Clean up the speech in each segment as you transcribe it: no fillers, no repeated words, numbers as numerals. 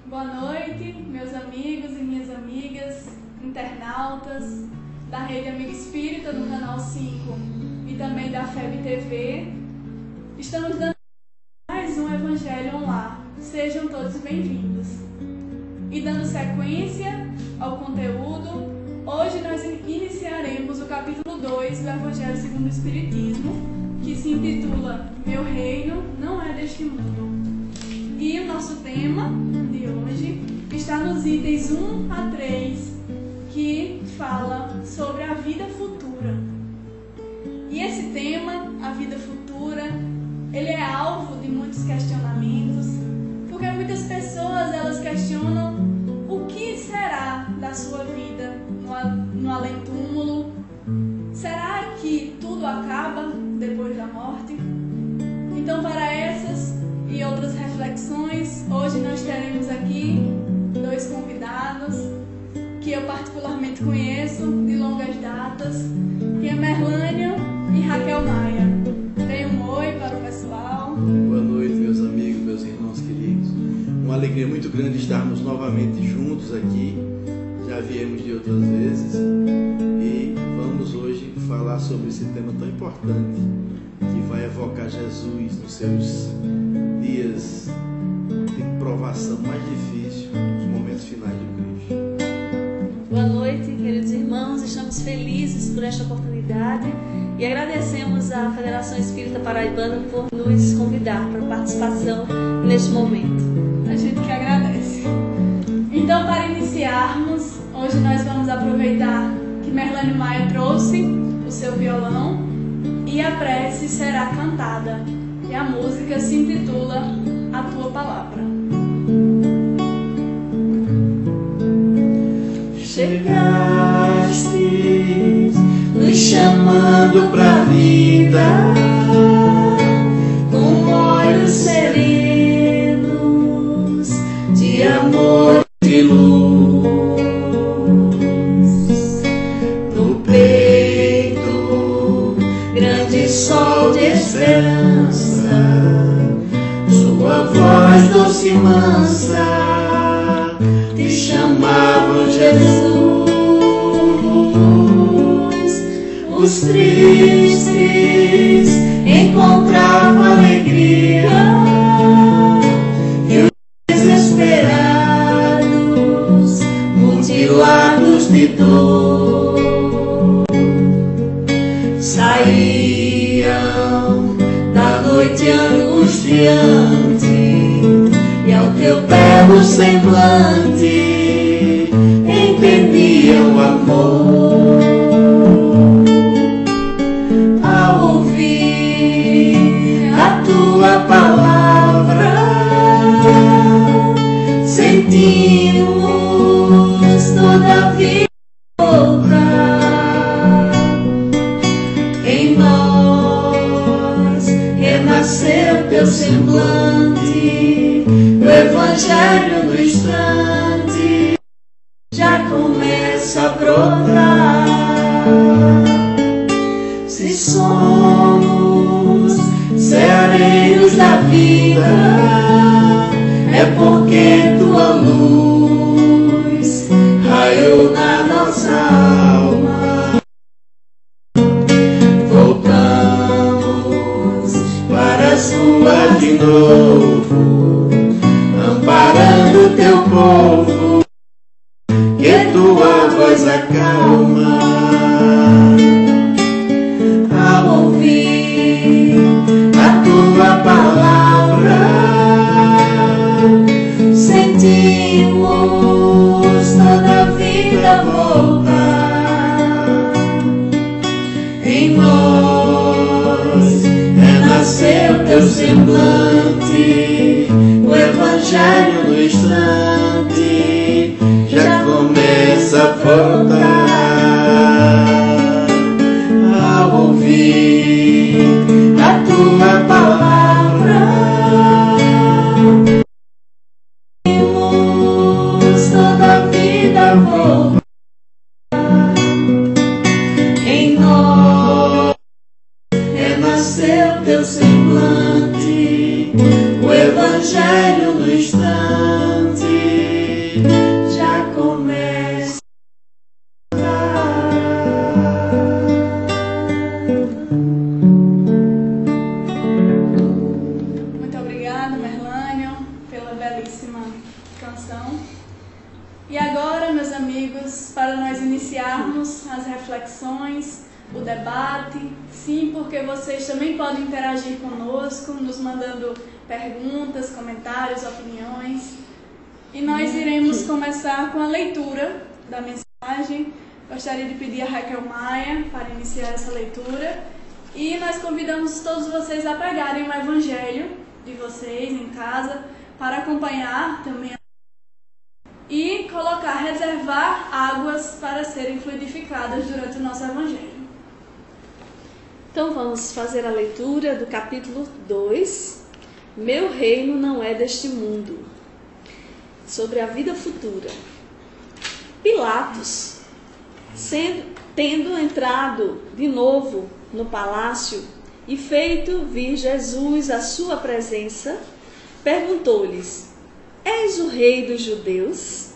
Boa noite, meus amigos e minhas amigas, internautas da Rede Amiga Espírita no canal 5 e também da FEB TV. Estamos dando mais um Evangelho Online. Sejam todos bem-vindos. E dando sequência ao conteúdo, hoje nós iniciaremos o capítulo 2 do Evangelho segundo o Espiritismo, que se intitula Meu Reino Não É Deste Mundo. E o nosso tema de hoje está nos itens 1 a 3, que fala sobre a vida futura. E esse tema, a vida futura, ele é alvo de muitos questionamentos, porque muitas pessoas elas questionam o que será da sua vida no além-túmulo. Será que tudo acaba depois da morte? Então, para essas e outras reflexões, hoje nós teremos aqui dois convidados que eu particularmente conheço de longas datas, que é Merlânio e Raquel Maia. Dê um oi para o pessoal. Boa noite, meus amigos, meus irmãos queridos. Uma alegria muito grande estarmos novamente juntos aqui. Já viemos de outras vezes e vamos hoje falar sobre esse tema tão importante que vai evocar Jesus nos seus dias de provação mais difícil, nos momentos finais de Cristo. Boa noite, queridos irmãos. Estamos felizes por esta oportunidade e agradecemos à Federação Espírita Paraibana por nos convidar para a participação neste momento. A gente que agradece. Então, para iniciarmos, hoje nós vamos aproveitar que Merlânio Maia trouxe o seu violão e a prece será cantada. E a música se intitula A Tua Palavra. Chegaste nos chamando pra vida, com olhos serenos de amor e luz, no peito grande sol de esperança, sua voz doce e mansa te chamavam Jesus. Os tristes encontravam alegria e os desesperados mutilados de dor saíam da noite angustiante e ao teu belo semblante entendiam o amor. Ao ouvir a tua palavra, sentimos toda a vida voltar. Em nós renasceu teu semblante, o Evangelho no instante já começa a brotar. Se somos ceareiros da vida, é porque tua luz raiou na nossa alma. Voltamos para as ruas de novo, amparando teu povo, que tua voz acalma. Ao ouvir a tua palavra, sentimos toda a vida voltar. Em nós renasceu teu semblante, o Evangelho no instante já começa a voltar. Ao ouvir a tua palavra, sentimos toda a vida voltar. Em nós renasceu teu semblante, o Evangelho no instante canção. E agora, meus amigos, para nós iniciarmos as reflexões, o debate, sim, porque vocês também podem interagir conosco, nos mandando perguntas, comentários, opiniões. E nós iremos começar com a leitura da mensagem. Gostaria de pedir a Raquel Maia para iniciar essa leitura. E nós convidamos todos vocês a pegarem o evangelho de vocês em casa para acompanhar também e reservar águas para serem fluidificadas durante o nosso evangelho. Então vamos fazer a leitura do capítulo 2, Meu reino não é deste mundo, sobre a vida futura. Pilatos, tendo entrado de novo no palácio e feito vir Jesus à sua presença, perguntou-lhes: És o rei dos judeus?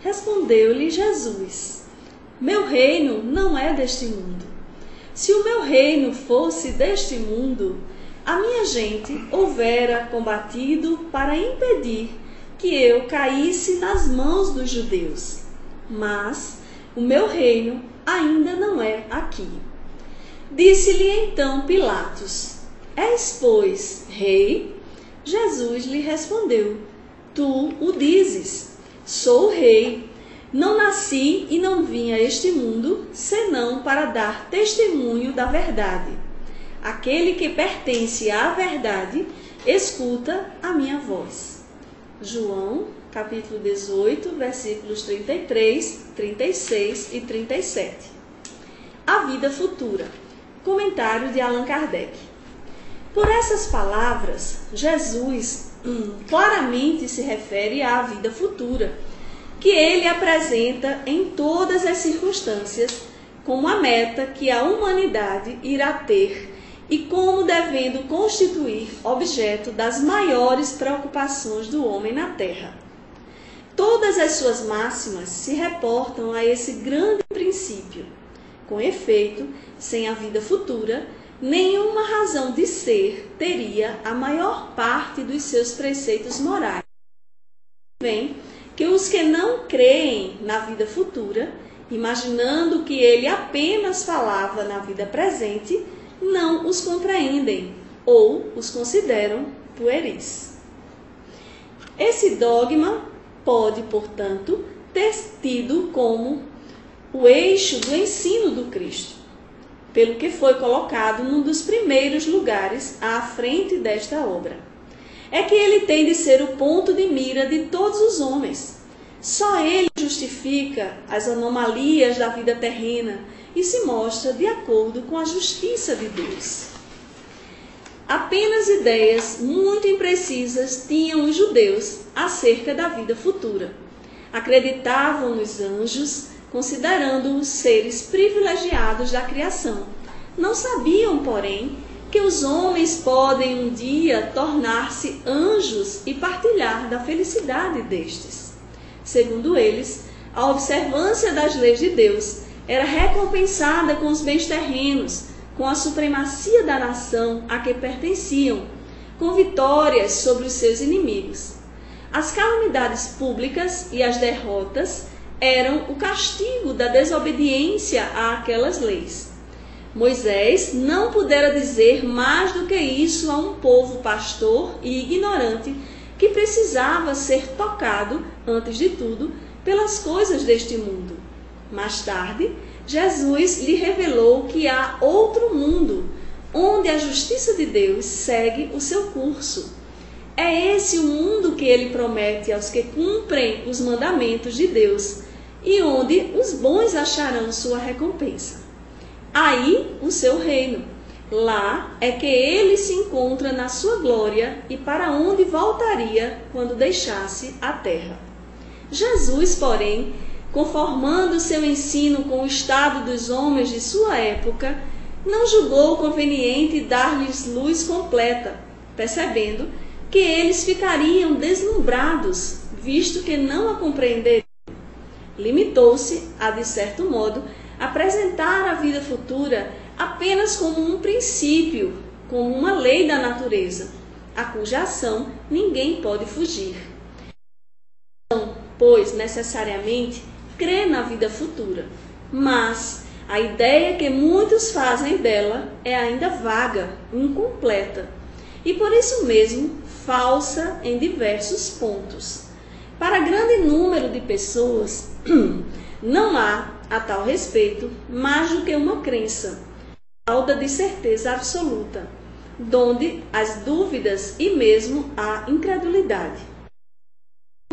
Respondeu-lhe Jesus: Meu reino não é deste mundo. Se o meu reino fosse deste mundo, a minha gente houvera combatido para impedir que eu caísse nas mãos dos judeus. Mas o meu reino ainda não é aqui. Disse-lhe então Pilatos: És, pois, rei? Jesus lhe respondeu: Tu o dizes. Sou rei. Não nasci e não vim a este mundo, senão para dar testemunho da verdade. Aquele que pertence à verdade, escuta a minha voz. João, capítulo 18, versículos 33, 36 e 37. A vida futura. Comentário de Allan Kardec. Por essas palavras, Jesus claramente se refere à vida futura, que ele apresenta em todas as circunstâncias como a meta que a humanidade irá ter e como devendo constituir objeto das maiores preocupações do homem na Terra. Todas as suas máximas se reportam a esse grande princípio. Com efeito, sem a vida futura, nenhuma razão de ser teria a maior parte dos seus preceitos morais. Vem que os que não creem na vida futura, imaginando que ele apenas falava na vida presente, não os compreendem ou os consideram pueris. Esse dogma pode, portanto, ter tido como o eixo do ensino do Cristo, pelo que foi colocado num dos primeiros lugares à frente desta obra. É que ele tem de ser o ponto de mira de todos os homens. Só ele justifica as anomalias da vida terrena e se mostra de acordo com a justiça de Deus. Apenas ideias muito imprecisas tinham os judeus acerca da vida futura. Acreditavam nos anjos, considerando-os seres privilegiados da criação. Não sabiam, porém, que os homens podem um dia tornar-se anjos e partilhar da felicidade destes. Segundo eles, a observância das leis de Deus era recompensada com os bens terrenos, com a supremacia da nação a que pertenciam, com vitórias sobre os seus inimigos. As calamidades públicas e as derrotas eram o castigo da desobediência àquelas leis. Moisés não pudera dizer mais do que isso a um povo pastor e ignorante que precisava ser tocado, antes de tudo, pelas coisas deste mundo. Mais tarde, Jesus lhe revelou que há outro mundo, onde a justiça de Deus segue o seu curso. É esse o mundo que ele promete aos que cumprem os mandamentos de Deus e onde os bons acharão sua recompensa. Aí o seu reino. Lá é que ele se encontra na sua glória e para onde voltaria quando deixasse a terra. Jesus, porém, conformando seu ensino com o estado dos homens de sua época, não julgou conveniente dar-lhes luz completa, percebendo que eles ficariam deslumbrados, visto que não a compreenderiam. Limitou-se a, de certo modo, apresentar a vida futura apenas como um princípio, como uma lei da natureza, a cuja ação ninguém pode fugir. pois, necessariamente, crê na vida futura, mas a ideia que muitos fazem dela é ainda vaga, incompleta, e por isso mesmo falsa em diversos pontos. Para grande número de pessoas, não há, a tal respeito, mais do que uma crença, falta de certeza absoluta, donde as dúvidas e mesmo a incredulidade.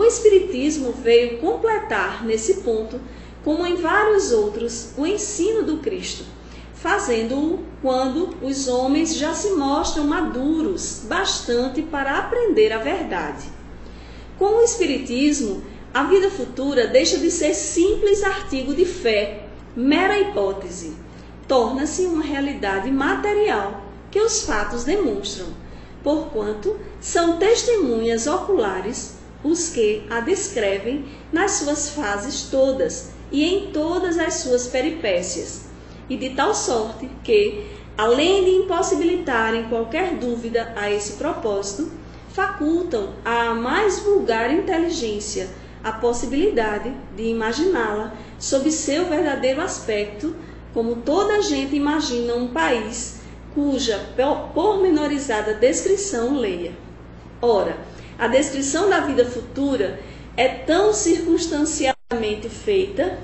O Espiritismo veio completar nesse ponto, como em vários outros, o ensino do Cristo, fazendo-o quando os homens já se mostram maduros bastante para aprender a verdade. Com o Espiritismo, a vida futura deixa de ser simples artigo de fé, mera hipótese, torna-se uma realidade material que os fatos demonstram, porquanto são testemunhas oculares os que a descrevem nas suas fases todas e em todas as suas peripécias, e de tal sorte que, além de impossibilitarem qualquer dúvida a esse propósito, facultam à mais vulgar inteligência a possibilidade de imaginá-la sob seu verdadeiro aspecto, como toda a gente imagina um país cuja pormenorizada descrição leia. Ora, a descrição da vida futura é tão circunstancialmente feita,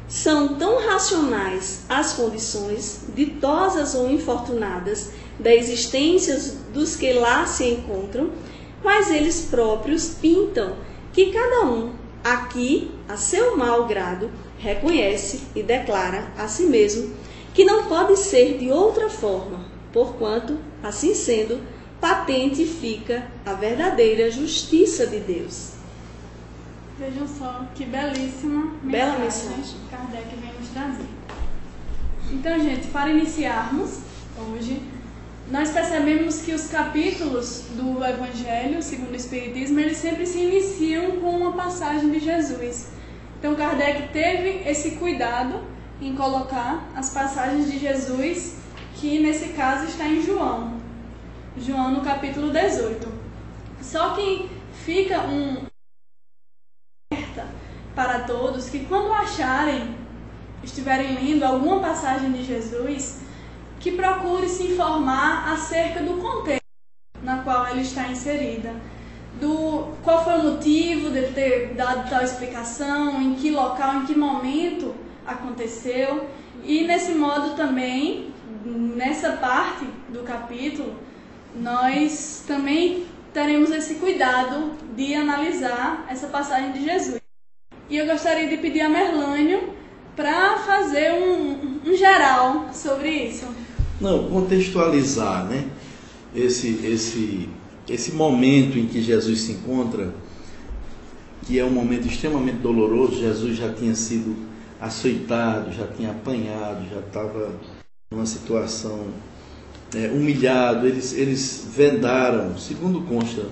são tão racionais as condições, ditosas ou infortunadas, da existência dos que lá se encontram, quais eles próprios pintam, que cada um, aqui, a seu mau grado, reconhece e declara a si mesmo que não pode ser de outra forma, porquanto, assim sendo, patente fica a verdadeira justiça de Deus. Vejam só que belíssima Bela mensagem mensagem. Kardec vem nos trazer. Então, gente, para iniciarmos hoje, nós percebemos que os capítulos do Evangelho, segundo o Espiritismo, eles sempre se iniciam com uma passagem de Jesus. Então, Kardec teve esse cuidado em colocar as passagens de Jesus, que nesse caso está em João no capítulo 18. Só que fica um alerta para todos que quando estiverem lendo alguma passagem de Jesus, que procure se informar acerca do contexto na qual ela está inserida, qual foi o motivo de ter dado tal explicação, em que local, em que momento aconteceu, e nesse modo também, nessa parte do capítulo, nós também teremos esse cuidado de analisar essa passagem de Jesus. E eu gostaria de pedir a Merlânio para fazer um geral sobre isso. Não, contextualizar, né? Esse momento em que Jesus se encontra, que é um momento extremamente doloroso. Jesus já tinha sido açoitado, já tinha apanhado, já estava numa situação humilhado. Eles vendaram, segundo consta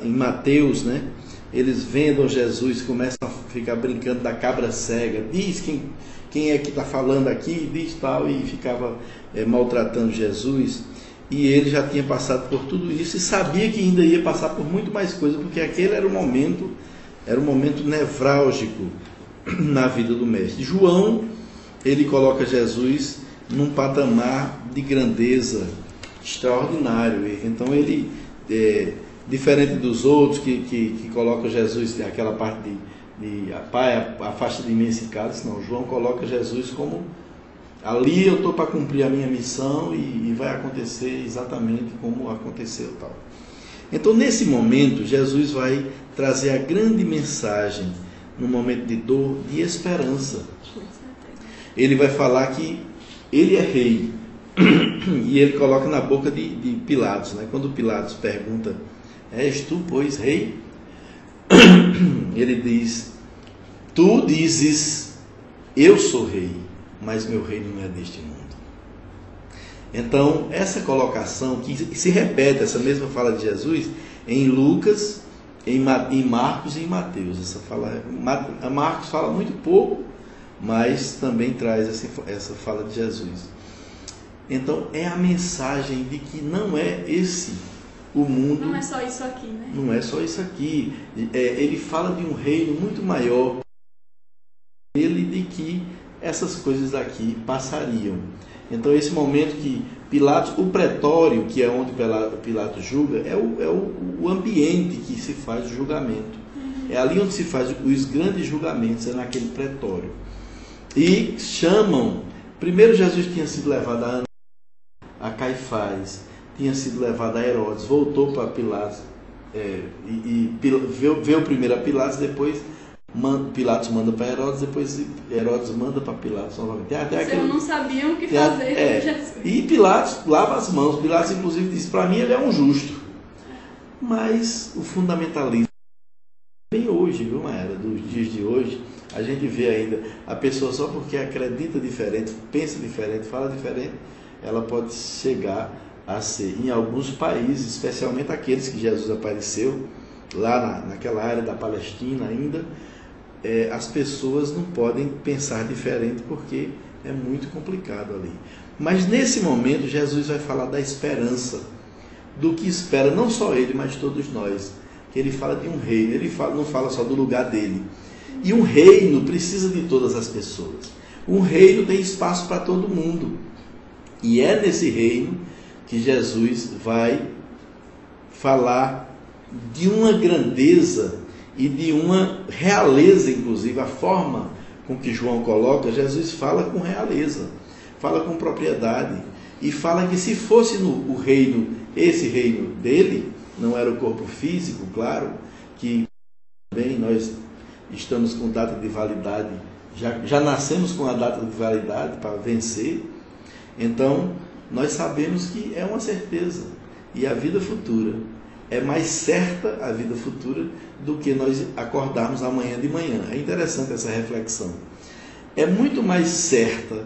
em Mateus, né? Eles vendam Jesus, começam a ficar brincando da cabra cega. Diz quem é que está falando aqui, diz tal, e ficava maltratando Jesus. E ele já tinha passado por tudo isso e sabia que ainda ia passar por muito mais coisa, porque aquele era um momento nevrálgico na vida do mestre. João, ele coloca Jesus num patamar de grandeza extraordinário. Então ele, diferente dos outros que colocam Jesus, tem aquela parte de Pai, afasta de mim esse cálice, não. João coloca Jesus como: ali eu estou para cumprir a minha missão e vai acontecer exatamente como aconteceu, tal. Então, nesse momento, Jesus vai trazer a grande mensagem, no momento de dor, de esperança. Ele vai falar que ele é rei, e ele coloca na boca de Pilatos, né? Quando Pilatos pergunta: és tu, pois, rei? Ele diz: tu dizes, eu sou rei, mas meu reino não é deste mundo. Então, essa colocação que se repete, essa mesma fala de Jesus, em Lucas, em Marcos e em Mateus. Marcos fala muito pouco, mas também traz essa fala de Jesus. Então, é a mensagem de que não é esse o mundo... Não é só isso aqui, né? Não é só isso aqui. Ele fala de um reino muito maior. Ele de que essas coisas daqui passariam. Então esse momento que Pilatos, o pretório, que é onde Pilatos julga, é o ambiente que se faz o julgamento. É ali onde se faz os grandes julgamentos, é naquele pretório. E chamam, primeiro Jesus tinha sido levado a Caifás, tinha sido levado a Herodes, voltou para Pilatos, veio primeiro a Pilatos, depois Pilatos manda para Herodes, depois Herodes manda para Pilatos novamente. Eles não sabiam o que fazer com Jesus. E Pilatos lava as mãos. Pilatos inclusive diz, para mim ele é um justo. Mas o fundamentalismo vem hoje, viu, Maera? Dos dias de hoje, a gente vê ainda a pessoa só porque acredita diferente, pensa diferente, fala diferente, ela pode chegar a ser, em alguns países, especialmente aqueles que Jesus apareceu, lá naquela área da Palestina ainda, as pessoas não podem pensar diferente porque é muito complicado ali. Mas nesse momento Jesus vai falar da esperança, do que espera não só ele, mas todos nós. Ele fala de um reino, ele não fala só do lugar dele. E um reino precisa de todas as pessoas. Um reino tem espaço para todo mundo. E é nesse reino que Jesus vai falar de uma grandeza e de uma realeza, inclusive, a forma com que João coloca, Jesus fala com realeza, fala com propriedade, e fala que se fosse o reino, esse reino dele, não era o corpo físico, claro, que também nós estamos com data de validade, já nascemos com a data de validade para vencer, então nós sabemos que é uma certeza, e a vida futura é mais certa, a vida futura, do que nós acordarmos amanhã de manhã. É interessante essa reflexão. É muito mais certa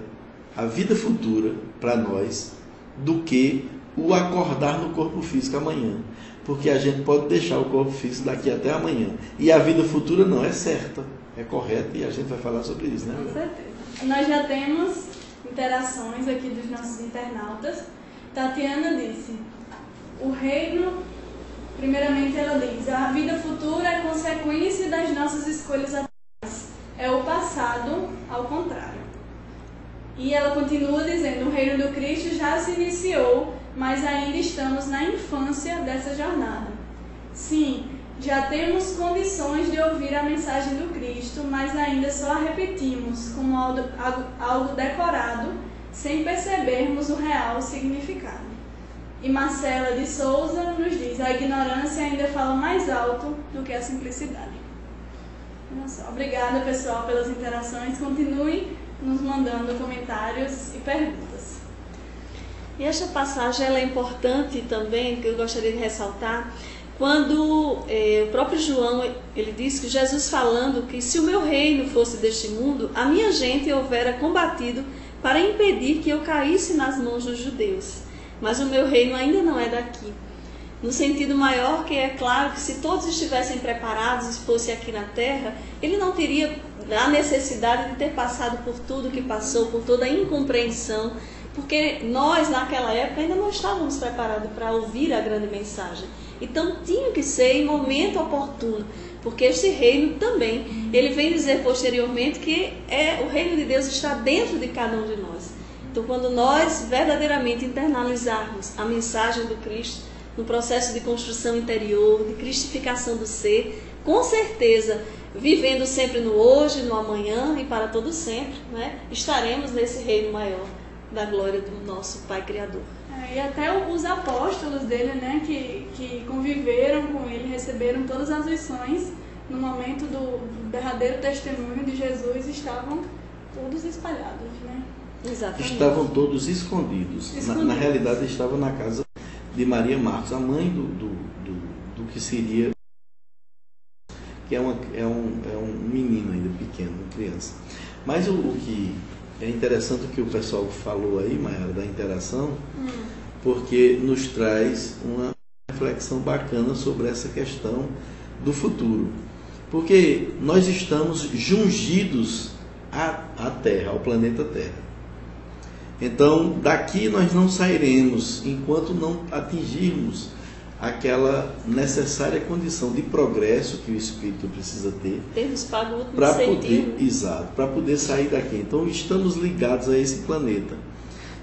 a vida futura para nós do que o acordar no corpo físico amanhã. Porque a gente pode deixar o corpo físico daqui até amanhã. E a vida futura não é certa, é correta, e a gente vai falar sobre isso, né? Com certeza. Nós já temos interações aqui dos nossos internautas. Tatiana disse, o reino... Primeiramente ela diz, a vida futura é consequência das nossas escolhas atuais. É o passado ao contrário. E ela continua dizendo, o reino do Cristo já se iniciou, mas ainda estamos na infância dessa jornada. Sim, já temos condições de ouvir a mensagem do Cristo, mas ainda só a repetimos como algo decorado, sem percebermos o real significado. E Marcela de Souza nos diz, a ignorância ainda fala mais alto do que a simplicidade. Nossa, obrigada, pessoal, pelas interações. Continuem nos mandando comentários e perguntas. E esta passagem ela é importante também, que eu gostaria de ressaltar, quando o próprio João ele diz que Jesus falando que se o meu reino fosse deste mundo, a minha gente houvera combatido para impedir que eu caísse nas mãos dos judeus. Mas o meu reino ainda não é daqui. No sentido maior, que é claro que se todos estivessem preparados e fosse aqui na terra, ele não teria a necessidade de ter passado por tudo que passou, por toda a incompreensão, porque nós naquela época ainda não estávamos preparados para ouvir a grande mensagem. Então tinha que ser em momento oportuno, porque este reino também, ele vem dizer posteriormente que o reino de Deus está dentro de cada um de nós. Então, quando nós verdadeiramente internalizarmos a mensagem do Cristo no processo de construção interior, de cristificação do ser, com certeza, vivendo sempre no hoje, no amanhã e para todo sempre, né, estaremos nesse reino maior da glória do nosso Pai Criador. E até os apóstolos dele, né, que conviveram com ele, receberam todas as lições no momento do derradeiro testemunho de Jesus, estavam todos espalhados, né? Exatamente. Estavam todos escondidos. Na realidade, estavam na casa de Maria Marcos, a mãe do que seria, que é um menino ainda pequeno, uma criança. Mas o que é interessante o que o pessoal falou aí, Mayara, da interação, porque nos traz uma reflexão bacana sobre essa questão do futuro. Porque nós estamos jungidos à Terra, ao planeta Terra. Então, daqui nós não sairemos enquanto não atingirmos aquela necessária condição de progresso que o espírito precisa ter Termos pago o último para centavo. poder, exato, para poder sair daqui. Então estamos ligados a esse planeta.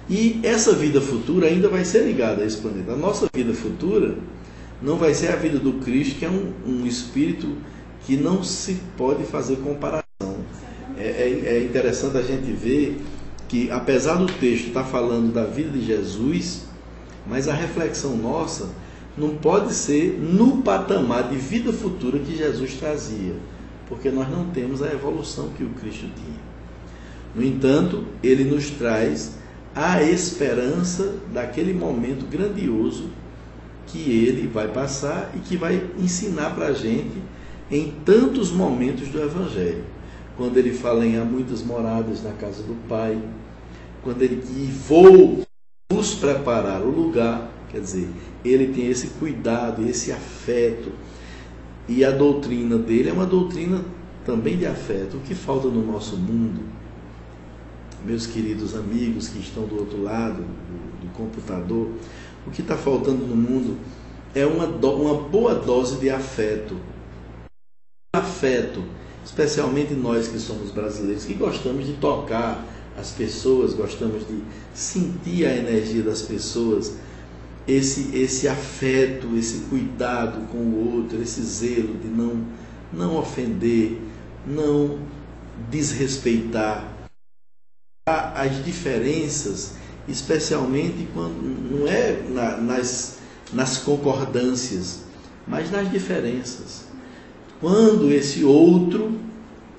E essa vida futura ainda vai ser ligada a esse planeta. A nossa vida futura não vai ser a vida do Cristo, que é um espírito que não se pode fazer comparação. É interessante a gente ver que, apesar do texto estar falando da vida de Jesus, mas a reflexão nossa não pode ser no patamar de vida futura que Jesus trazia, porque nós não temos a evolução que o Cristo tinha. No entanto, ele nos traz a esperança daquele momento grandioso que ele vai passar e que vai ensinar para a gente em tantos momentos do Evangelho. Quando ele fala em há muitas moradas na casa do Pai, quando ele diz vou vos preparar o lugar, quer dizer, ele tem esse cuidado, esse afeto, e a doutrina dele é uma doutrina também de afeto. O que falta no nosso mundo, meus queridos amigos que estão do outro lado do computador, o que está faltando no mundo é uma boa dose de afeto. Afeto, especialmente nós que somos brasileiros, que gostamos de tocar as pessoas, gostamos de sentir a energia das pessoas, esse afeto, esse cuidado com o outro, esse zelo de não ofender, não desrespeitar. As diferenças, especialmente quando não é nas concordâncias, mas nas diferenças. Quando esse outro,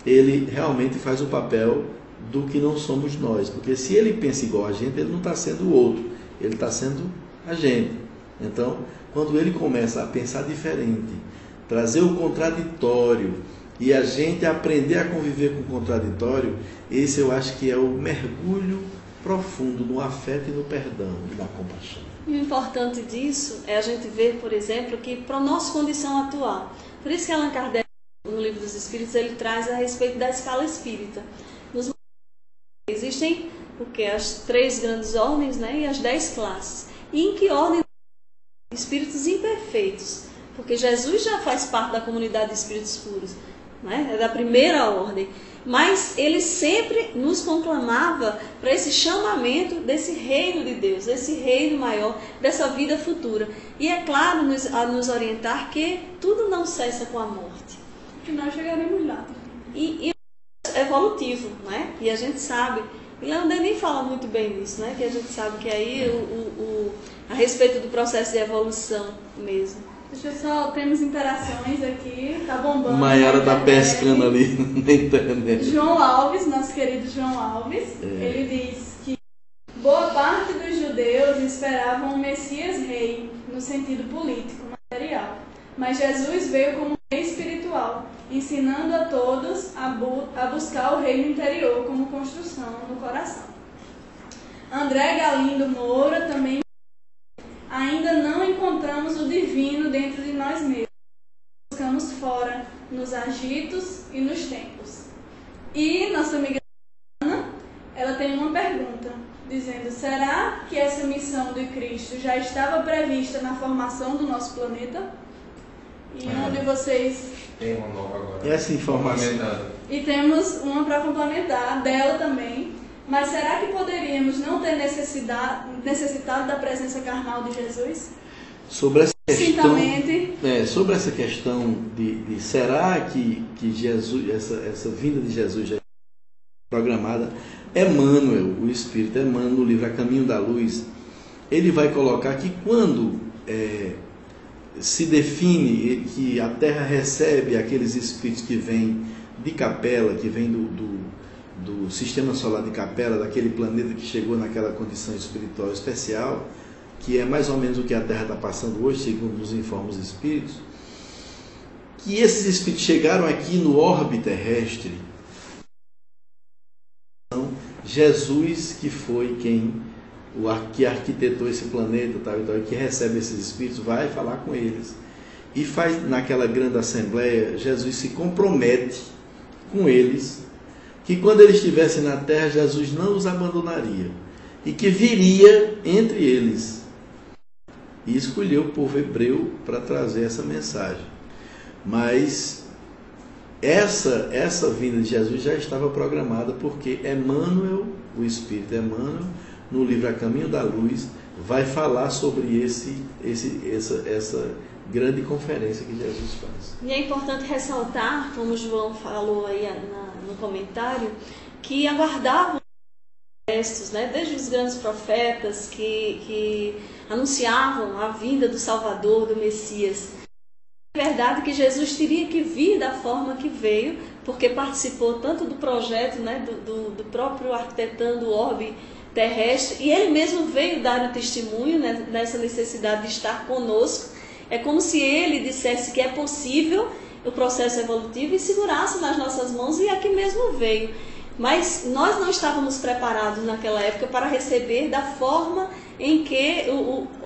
ele realmente faz o papel do que não somos nós. Porque se ele pensa igual a gente, ele não está sendo o outro, ele está sendo a gente. Então, quando ele começa a pensar diferente, trazer o contraditório e a gente aprender a conviver com o contraditório, esse eu acho que é o mergulho profundo no afeto e no perdão e na compaixão. E o importante disso é a gente ver, por exemplo, que para a nossa condição atual, por isso que Allan Kardec, no Livro dos Espíritos, ele traz a respeito da escala espírita. Existem as 3 grandes ordens, né, e as 10 classes. E em que ordem? Espíritos imperfeitos, porque Jesus já faz parte da comunidade de espíritos puros, né, é da primeira ordem. Mas ele sempre nos conclamava para esse chamamento desse reino de Deus, desse reino maior, dessa vida futura. E é claro a nos orientar que tudo não cessa com a morte. Que nós chegaremos lá. E é evolutivo, né? E a gente sabe, e Leon Denis fala muito bem nisso, né? Que a gente sabe que aí a respeito do processo de evolução mesmo. Deixa eu só, temos interações aqui, tá bombando. Maiara tá pescando ali na internet. João Alves, nosso querido João Alves, ele diz que boa parte dos judeus esperavam um Messias rei, no sentido político, material. Mas Jesus veio como rei espiritual, ensinando a todos a buscar o reino interior como construção no coração. André Galindo Moura também ainda não encontramos o divino dentro de nós mesmos. Buscamos fora, nos agitos e nos tempos. E nossa amiga Ana, ela tem uma pergunta, dizendo: será que essa missão de Cristo já estava prevista na formação do nosso planeta? E um de vocês... Tem uma nova agora. Essa informação. E temos uma para complementar, dela também. Mas será que poderíamos não ter necessitado da presença carnal de Jesus? Sobre essa questão, Cintamente. sobre essa questão de será que Jesus, essa vinda de Jesus já é programada, Emmanuel, o Espírito Emmanuel, no livro A Caminho da Luz, ele vai colocar que quando se define que a Terra recebe aqueles espíritos que vêm de Capela, que vêm do sistema solar de Capela, daquele planeta que chegou naquela condição espiritual especial, que é mais ou menos o que a Terra está passando hoje, segundo nos informa os espíritos, que esses espíritos chegaram aqui no orbe terrestre. Jesus, que foi que arquitetou esse planeta, tal, que recebe esses espíritos, vai falar com eles. E faz, naquela grande assembleia, Jesus se compromete com eles, que quando eles estivessem na terra, Jesus não os abandonaria, e que viria entre eles e escolheu o povo hebreu para trazer essa mensagem. Mas essa vinda de Jesus já estava programada, porque Emmanuel, o Espírito Emmanuel, no livro A Caminho da Luz, vai falar sobre essa grande conferência que Jesus faz. E é importante ressaltar, como o João falou aí no comentário, que aguardavam os gestos, né? Desde os grandes profetas que anunciavam a vinda do Salvador, do Messias. É verdade que Jesus teria que vir da forma que veio, porque participou tanto do projeto, né, do próprio arquitetando o orbe terrestre, e ele mesmo veio dar o testemunho, né, nessa necessidade de estar conosco. É como se ele dissesse que é possível o processo evolutivo e segurasse nas nossas mãos, e aqui mesmo veio. Mas nós não estávamos preparados naquela época para receber da forma em que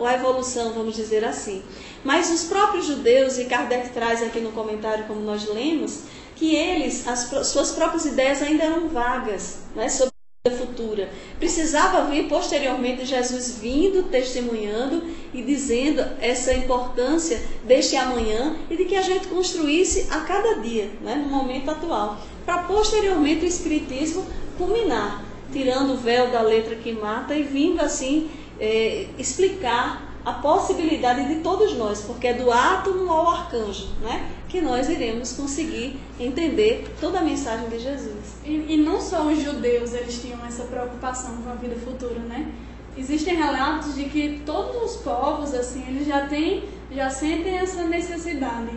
a evolução, vamos dizer assim. Mas os próprios judeus, e Kardec traz aqui no comentário, como nós lemos, que eles, suas próprias ideias ainda eram vagas, né, sobre a vida futura. Precisava vir posteriormente Jesus vindo, testemunhando e dizendo essa importância deste amanhã e de que a gente construísse a cada dia, né, no momento atual, para posteriormente o Espiritismo culminar, tirando o véu da letra que mata e vindo assim explicar a possibilidade de todos nós, porque é do átomo ao arcanjo, né, que nós iremos conseguir entender toda a mensagem de Jesus. E não só os judeus eles tinham essa preocupação com a vida futura, né? Existem relatos de que todos os povos assim, eles já sentem essa necessidade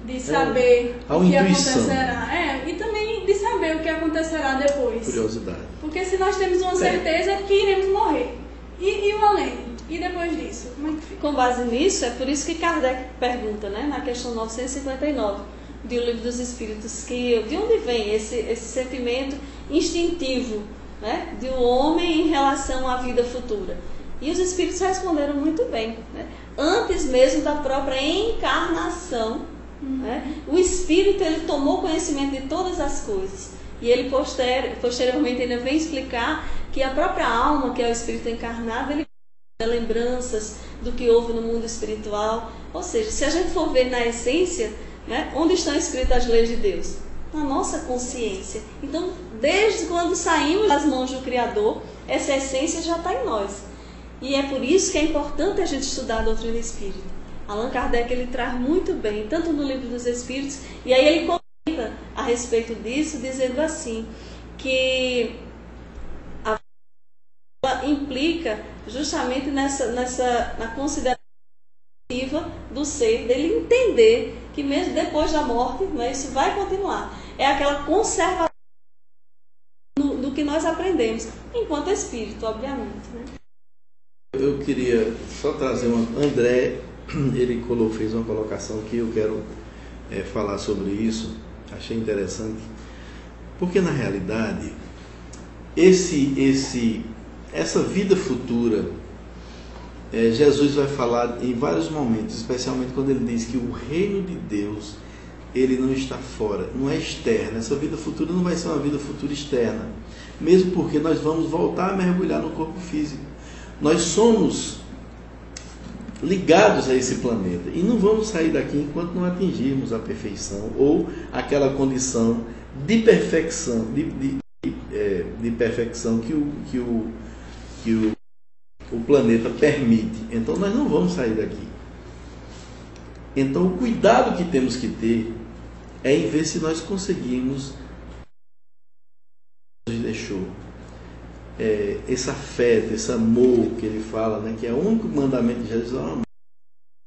de saber o que acontecerá. E também de saber o que acontecerá depois. Curiosidade. Porque se nós temos uma certeza é que iremos morrer. E o além? E depois disso? Como é que fica? Com base nisso, é por isso que Kardec pergunta, né, na questão 959 do Livro dos Espíritos, que de onde vem esse sentimento instintivo, né, do homem em relação à vida futura? E os Espíritos responderam muito bem, né? Antes mesmo da própria encarnação, né, o Espírito ele tomou conhecimento de todas as coisas. E ele posteriormente ainda vem explicar que a própria alma, que é o Espírito encarnado, ele tem lembranças do que houve no mundo espiritual. Ou seja, se a gente for ver na essência, né, onde estão escritas as leis de Deus? Na nossa consciência. Então, desde quando saímos das mãos do Criador, essa essência já está em nós. E é por isso que é importante a gente estudar a doutrina espírita. Allan Kardec ele traz muito bem, tanto no Livro dos Espíritos, e aí ele comenta a respeito disso, dizendo assim, que a implica justamente na consideração do ser, dele entender que mesmo depois da morte, né, isso vai continuar. É aquela conservação do que nós aprendemos, enquanto espírito, obviamente. Né? Eu queria só trazer André, ele fez uma colocação que eu quero falar sobre isso, achei interessante, porque na realidade, essa vida futura, Jesus vai falar em vários momentos, especialmente quando ele diz que o reino de Deus, ele não está fora, não é externo. Essa vida futura não vai ser uma vida futura externa, mesmo porque nós vamos voltar a mergulhar no corpo físico. Nós somos ligados a esse planeta e não vamos sair daqui enquanto não atingirmos a perfeição ou aquela condição de perfeição, de perfeição que o planeta permite. Então nós não vamos sair daqui. Então o cuidado que temos que ter é em ver se nós conseguimos deixou esse afeto, esse amor que ele fala, né, que é o único mandamento de Jesus, amor,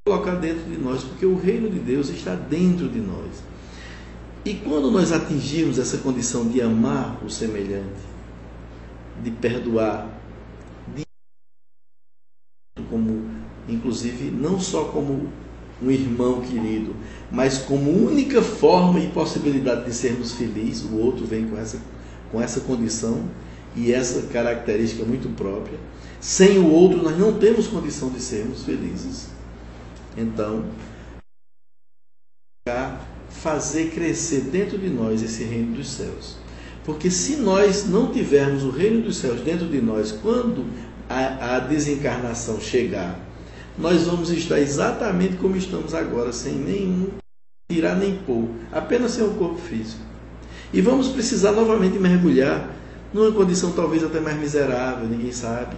colocar dentro de nós, porque o reino de Deus está dentro de nós. E quando nós atingirmos essa condição de amar o semelhante, de perdoar, como, inclusive, não só como um irmão querido, mas como única forma e possibilidade de sermos felizes, o outro vem com essa condição e essa característica muito própria. Sem o outro, nós não temos condição de sermos felizes. Então, fazer crescer dentro de nós esse reino dos céus. Porque se nós não tivermos o reino dos céus dentro de nós, quando a desencarnação chegar, nós vamos estar exatamente como estamos agora, sem nenhum tirar nem pôr, apenas sem o corpo físico. E vamos precisar novamente mergulhar numa condição talvez até mais miserável, ninguém sabe.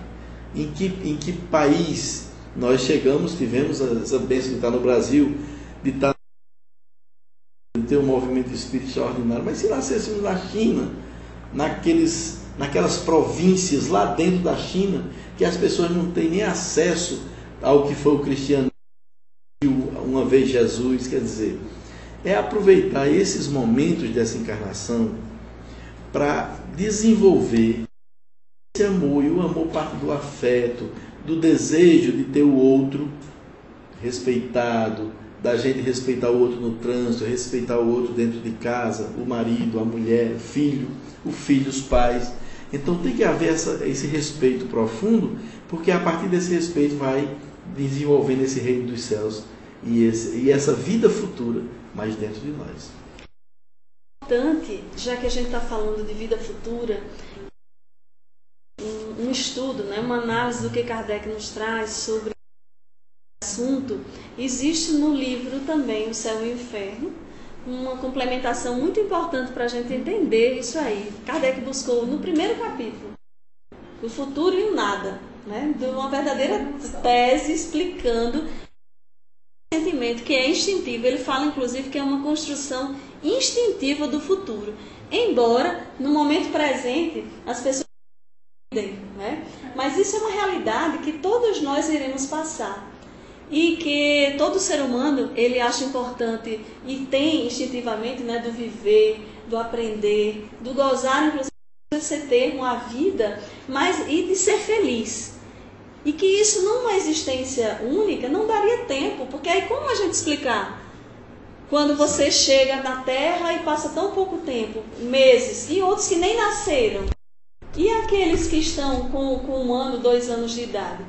Em que país nós chegamos, tivemos essa bênção de estar no Brasil, de ter um movimento espírita extraordinário, mas se nascêssemos na China, naquelas províncias lá dentro da China, que as pessoas não têm nem acesso ao que foi o cristianismo, uma vez Jesus, quer dizer, é aproveitar esses momentos dessa encarnação para desenvolver esse amor, e o amor parte do afeto, do desejo de ter o outro respeitado, da gente respeitar o outro no trânsito, respeitar o outro dentro de casa, o marido, a mulher, o filho, os pais. Então tem que haver esse respeito profundo, porque a partir desse respeito vai desenvolvendo esse reino dos céus e essa vida futura mais dentro de nós. Importante, já que a gente está falando de vida futura, um estudo, né, uma análise do que Kardec nos traz sobre esse assunto, existe no livro também O Céu e o Inferno, uma complementação muito importante para a gente entender isso aí. Kardec buscou no primeiro capítulo o futuro e o nada, né, de uma verdadeira tese explicando o sentimento que é instintivo. Ele fala inclusive que é uma construção instintiva do futuro, embora no momento presente as pessoas entendem, né? Mas isso é uma realidade que todos nós iremos passar e que todo ser humano ele acha importante e tem instintivamente, né, do viver, do aprender, do gozar, inclusive de você ter uma vida, e de ser feliz. E que isso numa existência única não daria tempo, porque aí como a gente explicar? Quando você chega na Terra e passa tão pouco tempo, meses, e outros que nem nasceram. E aqueles que estão com 1 ano, 2 anos de idade?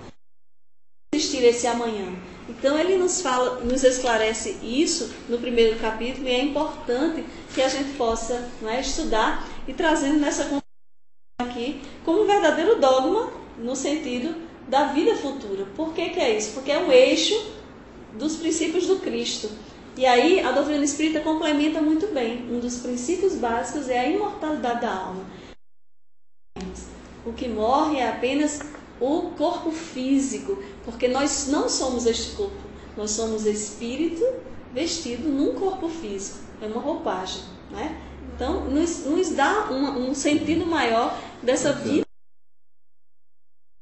Existir esse amanhã. Então ele nos esclarece isso no primeiro capítulo, e é importante que a gente possa, né, estudar e trazendo nessa conversa aqui como um verdadeiro dogma no sentido da vida futura. Por que é isso? Porque é o eixo dos princípios do Cristo. E aí a doutrina espírita complementa muito bem. Um dos princípios básicos é a imortalidade da alma. O que morre é apenas o corpo físico, porque nós não somos este corpo, nós somos espírito vestido num corpo físico, é uma roupagem, né? Então nos dá um sentido maior dessa vida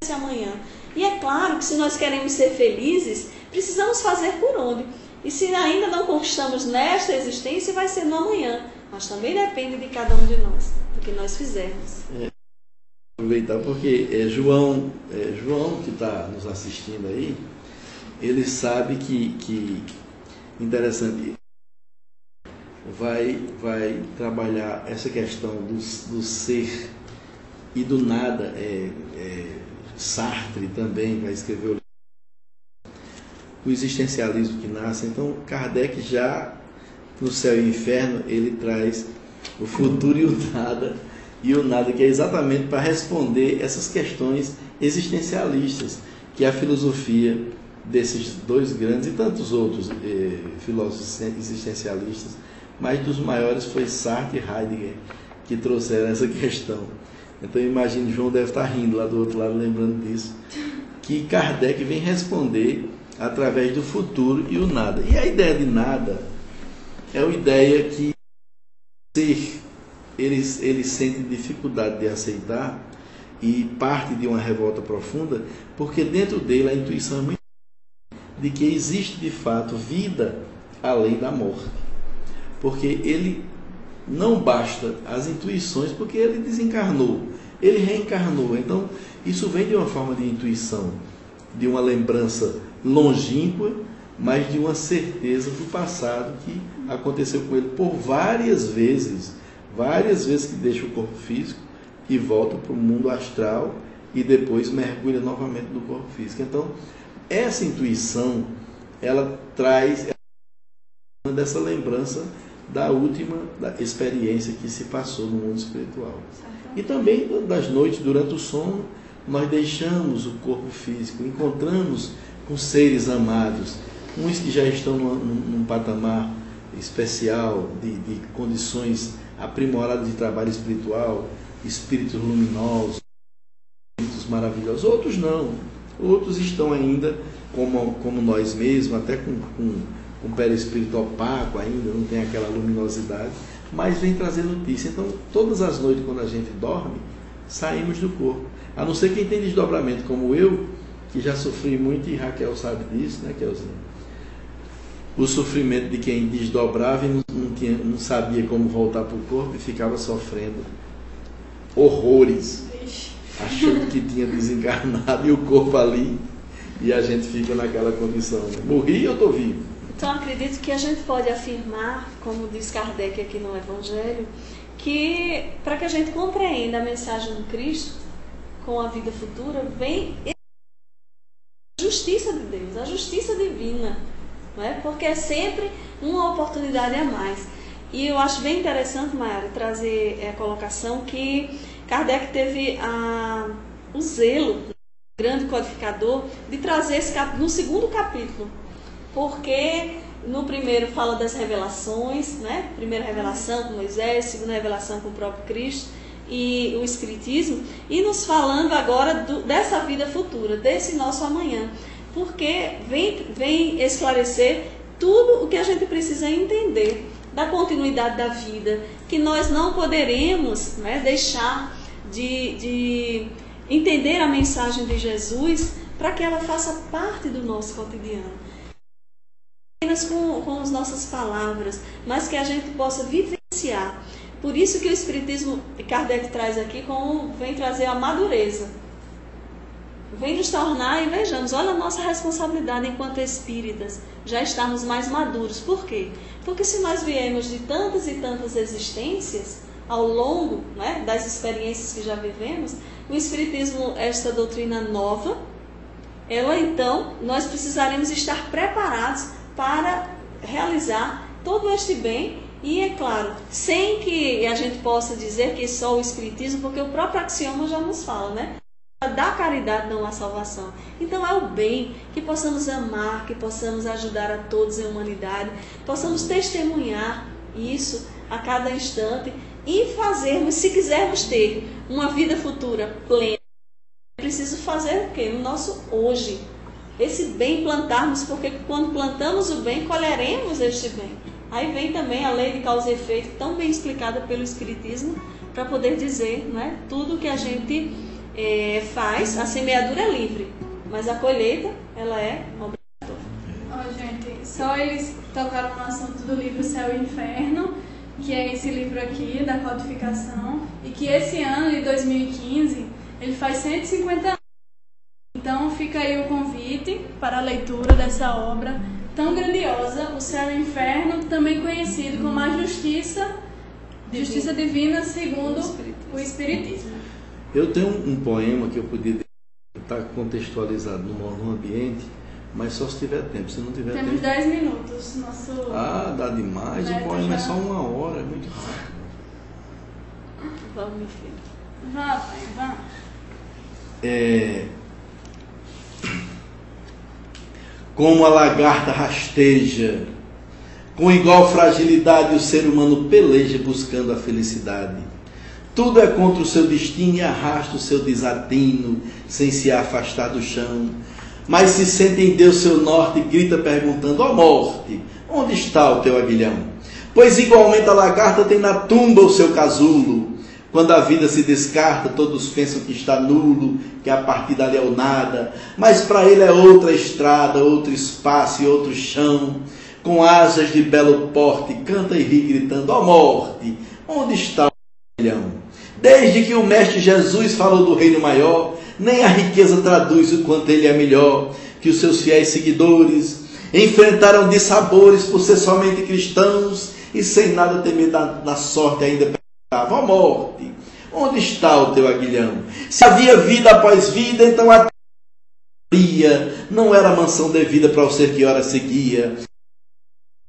esse amanhã. E é claro que se nós queremos ser felizes, precisamos fazer por onde? E se ainda não conquistamos nesta existência, vai ser no amanhã, mas também depende de cada um de nós, do que nós fizermos. Aproveitar porque João que está nos assistindo aí, ele sabe que interessante, vai trabalhar essa questão do ser e do nada. Sartre também vai escrever o existencialismo que nasce. Então Kardec já no Céu e o Inferno ele traz o futuro e o nada, que é exatamente para responder essas questões existencialistas que a filosofia desses dois grandes e tantos outros filósofos existencialistas, mas dos maiores foi Sartre e Heidegger que trouxeram essa questão. Então imagine, João deve estar rindo lá do outro lado, lembrando disso, que Kardec vem responder através do futuro e o nada. E a ideia de nada é uma ideia que ser ele sente dificuldade de aceitar e parte de uma revolta profunda, porque dentro dele a intuição é muito de que existe de fato vida além da morte. Porque ele não basta as intuições, porque ele desencarnou, ele reencarnou. Então isso vem de uma forma de intuição, de uma lembrança longínqua, mas de uma certeza do passado que aconteceu com ele por várias vezes que deixa o corpo físico e volta para o mundo astral e depois mergulha novamente no corpo físico. Então essa intuição ela traz dessa lembrança da última experiência que se passou no mundo espiritual. E também das noites durante o sono nós deixamos o corpo físico, encontramos com seres amados, uns que já estão num patamar especial de condições aprimoradas de trabalho espiritual, espíritos luminosos, espíritos maravilhosos. Outros não, outros estão ainda como nós mesmos, até com perispírito opaco ainda, não tem aquela luminosidade, mas vem trazer notícia. Então, todas as noites quando a gente dorme, saímos do corpo. A não ser quem tem desdobramento, como eu, que já sofri muito, e Raquel sabe disso, né, Kelzinha? O sofrimento de quem desdobrava e não sabia como voltar para o corpo e ficava sofrendo horrores, achando que tinha desencarnado e o corpo ali, e a gente fica naquela condição, né? Morri ou estou vivo? Então, acredito que a gente pode afirmar, como diz Kardec aqui no Evangelho, que para que a gente compreenda a mensagem do Cristo com a vida futura, vem a justiça de Deus, a justiça divina, não é? Porque é sempre uma oportunidade a mais. E eu acho bem interessante, Mayara, trazer a colocação que Kardec teve o zelo, grande codificador, de trazer esse no segundo capítulo, porque no primeiro fala das revelações, né? Primeira revelação com Moisés, segunda revelação com o próprio Cristo e o Espiritismo, e nos falando agora dessa vida futura, desse nosso amanhã, porque vem esclarecer tudo o que a gente precisa entender da continuidade da vida, que nós não poderemos, né, deixar de entender a mensagem de Jesus para que ela faça parte do nosso cotidiano. Apenas com as nossas palavras, mas que a gente possa vivenciar. Por isso que o Espiritismo, Kardec traz aqui, vem trazer a madureza. Vem nos tornar, e vejamos, olha a nossa responsabilidade enquanto espíritas, já estarmos mais maduros. Por quê? Porque se nós viemos de tantas e tantas existências, ao longo, né, das experiências que já vivemos, o Espiritismo, esta doutrina nova, ela então, nós precisaremos estar preparados para realizar todo este bem, e é claro, sem que a gente possa dizer que só o Espiritismo, porque o próprio axioma já nos fala, né? Da caridade não há salvação. Então é o bem, que possamos amar, que possamos ajudar a todos em humanidade, possamos testemunhar isso a cada instante e fazermos, se quisermos ter uma vida futura plena, é preciso fazer o quê? No nosso hoje. Esse bem plantarmos, porque quando plantamos o bem, colheremos este bem. Aí vem também a lei de causa e efeito, tão bem explicada pelo Espiritismo, para poder dizer, né, tudo que a gente faz. A semeadura é livre, mas a colheita, ela é obrigatória. Gente, só eles tocaram no assunto do livro Céu e Inferno, que é esse livro aqui, da codificação, e que esse ano de 2015, ele faz 150 anos. Então fica aí o convite para a leitura dessa obra tão grandiosa, O Céu e o Inferno, também conhecido como a Justiça Divina segundo o Espiritismo. Eu tenho um poema que eu podia estar contextualizado num ambiente, mas só se tiver tempo. Se não tiver Temos tempo... 10 minutos. Dá demais. O poema é só 1 hora, é muito rápido. Vamos, meu filho. Vá, pai, vá. Como a lagarta rasteja, com igual fragilidade o ser humano peleja buscando a felicidade. Tudo é contra o seu destino e arrasta o seu desatino, sem se afastar do chão. Mas se sente em Deus seu norte e grita perguntando: ó morte, onde está o teu aguilhão? Pois igualmente a lagarta tem na tumba o seu casulo. Quando a vida se descarta, todos pensam que está nulo, que a partida ali é o nada. Mas para ele é outra estrada, outro espaço e outro chão. Com asas de belo porte, canta e ri gritando: ó morte, onde está o aguilhão? Desde que o Mestre Jesus falou do reino maior, nem a riqueza traduz o quanto ele é melhor, que os seus fiéis seguidores enfrentaram dissabores por ser somente cristãos e sem nada temer da sorte ainda perguntavam: ó morte, onde está o teu aguilhão? Se havia vida após vida, então a não era a mansão devida para o ser que ora seguia.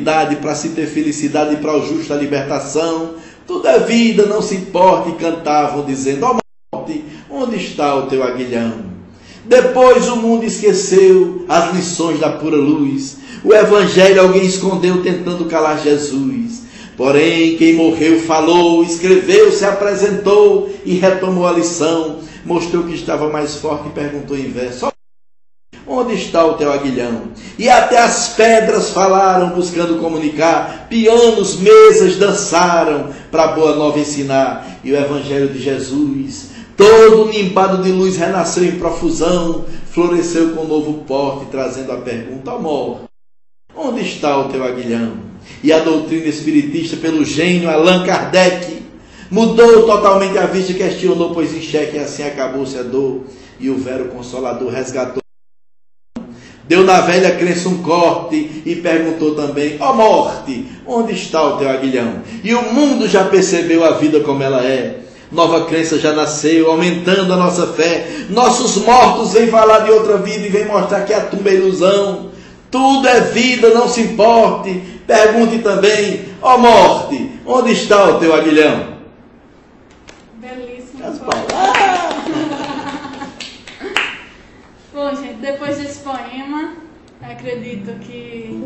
Para se ter felicidade e para o justo a libertação, tudo é vida, não se importa, e cantavam dizendo: ó morte, onde está o teu aguilhão? Depois o mundo esqueceu as lições da pura luz. O evangelho alguém escondeu tentando calar Jesus. Porém, quem morreu falou, escreveu, se apresentou e retomou a lição. Mostrou que estava mais forte e perguntou em verso: onde está o teu aguilhão? E até as pedras falaram, buscando comunicar. Pianos, mesas dançaram, para a boa nova ensinar. E o evangelho de Jesus, todo nimbado de luz, renasceu em profusão. Floresceu com novo porte, trazendo a pergunta: amor, onde está o teu aguilhão? E a doutrina espiritista, pelo gênio Allan Kardec, mudou totalmente a vista e questionou, pois em xeque assim acabou-se a dor. E o Vero Consolador resgatou. Deu na velha crença um corte e perguntou também: ó morte, onde está o teu aguilhão? E o mundo já percebeu a vida como ela é. Nova crença já nasceu, aumentando a nossa fé. Nossos mortos vêm falar de outra vida e vêm mostrar que a tumba é ilusão. Tudo é vida, não se importe. Pergunte também: ó morte, onde está o teu aguilhão? Belíssimo. Bom, gente, depois desse poema, acredito que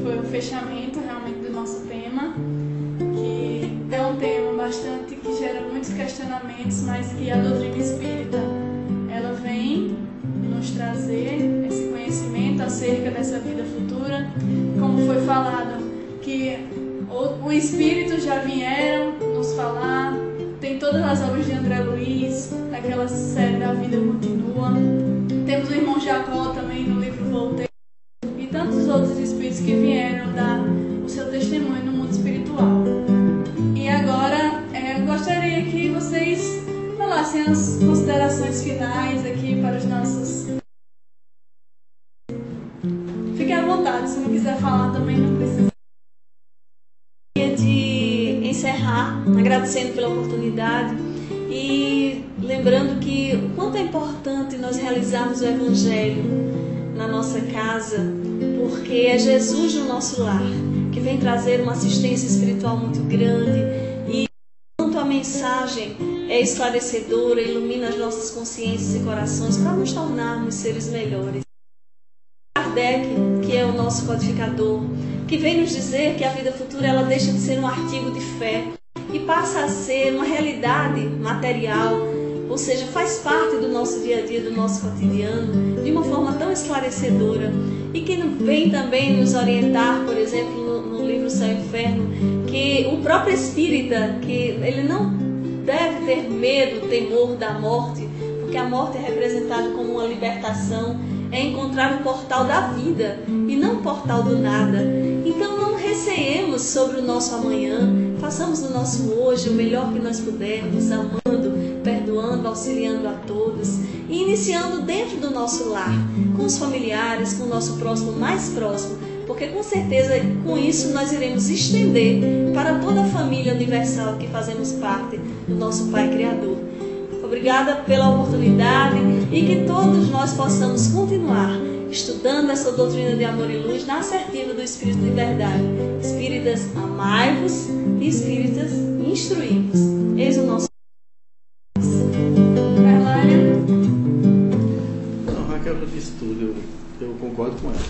foi o fechamento realmente do nosso tema, que é um tema bastante que gera muitos questionamentos, mas que a doutrina espírita ela vem nos trazer esse conhecimento acerca dessa vida futura. Como foi falado, que o Espírito já vieram nos falar, tem todas as obras de André Luiz, aquela série da Vida Continua. Temos o irmão Jacó também no livro Voltei, e tantos outros espíritos que vieram dar o seu testemunho no mundo espiritual. E agora eu gostaria que vocês falassem as considerações finais aqui para os nossos. Fiquem à vontade, se não quiser falar também não precisa. De encerrar agradecendo pela oportunidade e lembrando que o quanto é importante nós realizarmos o Evangelho na nossa casa, porque é Jesus no nosso lar que vem trazer uma assistência espiritual muito grande, e quanto a mensagem é esclarecedora, ilumina as nossas consciências e corações para nos tornarmos seres melhores. Kardec, que é o nosso codificador, que vem nos dizer que a vida futura ela deixa de ser um artigo de fé e passa a ser uma realidade material, ou seja, faz parte do nosso dia a dia, do nosso cotidiano, de uma forma tão esclarecedora, e que vem também nos orientar, por exemplo, no livro Céu e Inferno, que o próprio espírita, que ele não deve ter medo, temor da morte, porque a morte é representada como uma libertação, é encontrar o portal da vida e não o portal do nada. Então não receemos sobre o nosso amanhã, façamos do nosso hoje o melhor que nós pudermos, amando, perdoando, auxiliando a todos e iniciando dentro do nosso lar, com os familiares, com o nosso próximo mais próximo, porque com certeza com isso nós iremos estender para toda a família universal que fazemos parte do nosso Pai Criador. Obrigada pela oportunidade e que todos nós possamos continuar estudando essa doutrina de amor e luz na assertiva do Espírito de verdade. Espíritas, amai-vos, e espíritas, instruí-vos. Eis o nosso. Não, Raquel já disse tudo, eu concordo com ela.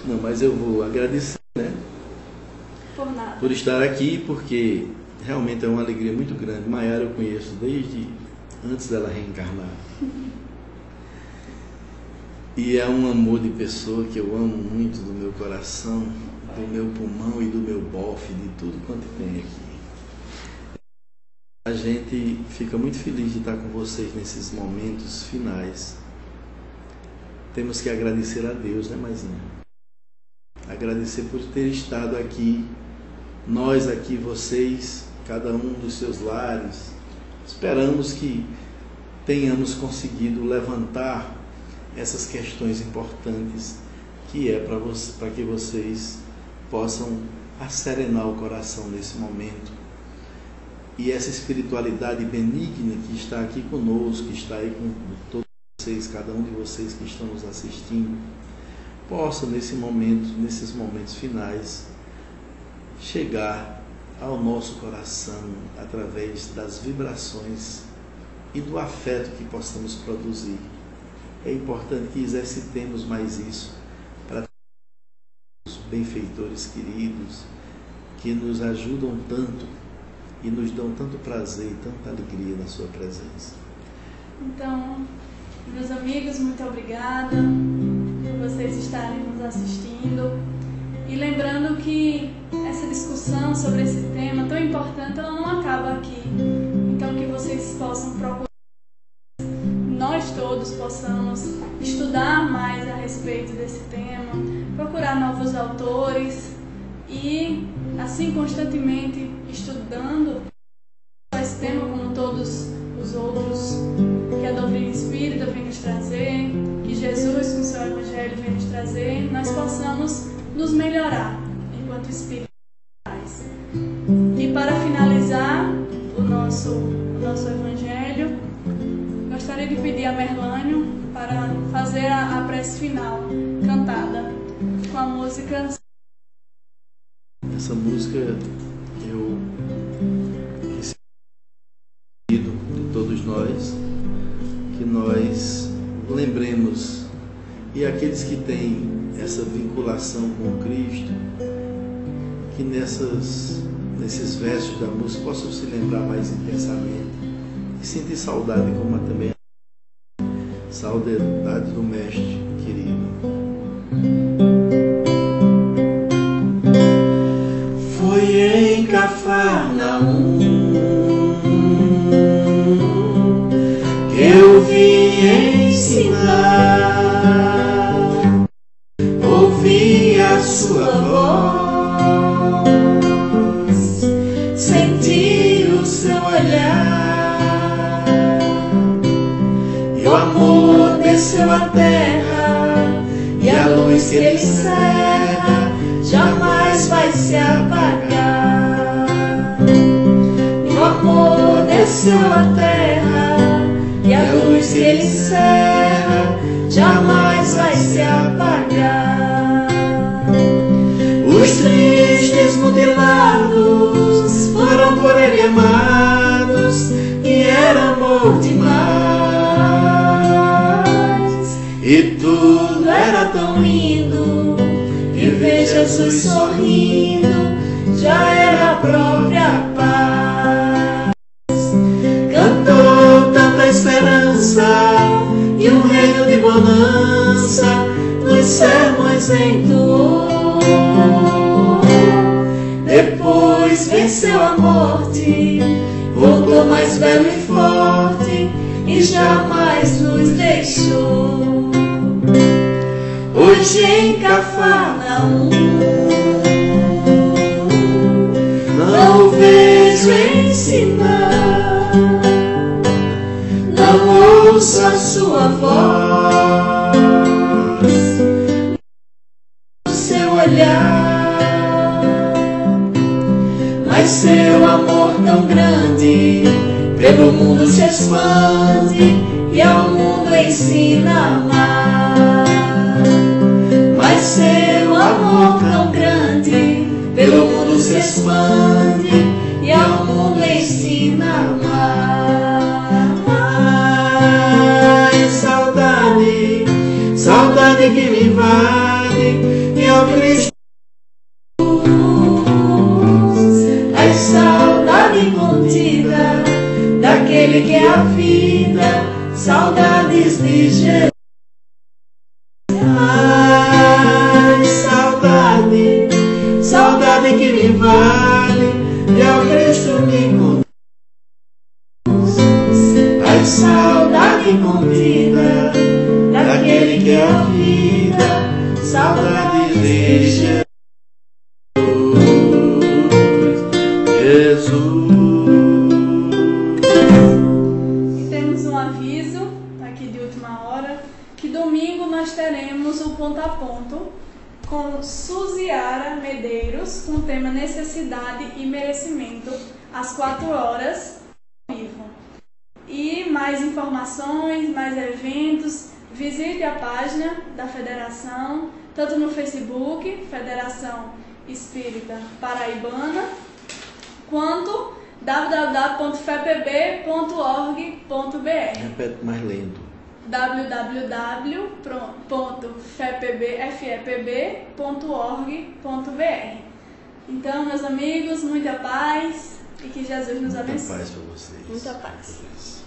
Não, mas eu vou agradecer, né? Por nada. Por estar aqui, porque realmente é uma alegria muito grande. Maiara eu conheço desde antes dela reencarnar. E é um amor de pessoa que eu amo muito do meu coração, do meu pulmão e do meu bofe, de tudo quanto tem aqui. A gente fica muito feliz de estar com vocês nesses momentos finais. Temos que agradecer a Deus, né, Maisinha? Agradecer por ter estado aqui, nós aqui, vocês, cada um dos seus lares. Esperamos que tenhamos conseguido levantar essas questões importantes, que é para que vocês possam asserenar o coração nesse momento. E essa espiritualidade benigna que está aqui conosco, que está aí com todos vocês, cada um de vocês que estão nos assistindo, possa nesses momentos finais, chegar ao nosso coração através das vibrações e do afeto que possamos produzir. É importante que exercitemos mais isso para os benfeitores queridos que nos ajudam tanto e nos dão tanto prazer e tanta alegria na sua presença. Então, meus amigos, muito obrigada por vocês estarem nos assistindo. E lembrando que essa discussão sobre esse tema tão importante, ela não acaba aqui. Então, que vocês possam procurar, nós todos possamos estudar mais a respeito desse tema, procurar novos autores e, assim, constantemente estudando esse tema, como todos os outros que a doutrina espírita vem nos trazer, que Jesus com seu Evangelho vem nos trazer, nós possamos nos melhorar enquanto espíritos. E para finalizar o nosso Evangelho, gostaria de pedir a Merlânio para fazer a prece final, cantada, com a música. Essa música eu pedido de todos nós, que nós lembremos, e aqueles que têm essa vinculação com Cristo, que nesses versos da música possam se lembrar mais intensamente e sentir saudade, como também saudade do Mestre querido. Foi em Cafarnaum que eu vim ensinar. Ouvi a sua voz, senti o seu olhar, e o amor desceu à terra, e a luz que ele encerra jamais vai se apagar. E o amor desceu à terra, e a luz que ele encerra jamais vai se apagar. Os tristes mutilados foram por ele amados, e era amor demais. E tudo era tão lindo, e ver Jesus sorrindo já era a própria paz. Cantou tanta esperança e um reino de bonança nos sermões entoou. Depois venceu a morte, voltou mais belo e forte, e jamais nos deixou. Hoje em Cafarnaum não o vejo ensinar, não ouço a sua voz, o seu olhar, mas seu amor tão grande pelo mundo se expande e ao mundo ensina a amar. Mas seu amor tão grande pelo mundo se expande e ao mundo ensina a amar. Ai, saudade, saudade que me invade, e ao Cristo, ai, saudade contida daquele que é a vida, saudades de Jesus. Ai, saudade, saudade que me invade, e ao Cristo me conduz. Ai, saudade contida daquele que é a vida, saudade de Jesus. E temos um aviso aqui de última hora, que domingo nós teremos o Ponto a Ponto com Suziara Medeiros, com o tema Necessidade e Merecimento, às 4 horas, ao vivo. E mais informações, mais eventos, visite a página da Federação, tanto no Facebook, Federação Espírita Paraibana, quanto www.fepb.org.br. Repete mais lento. www.fepb.org.br. Então, meus amigos, muita paz e que Jesus nos abençoe. Muita paz para vocês. Muita paz.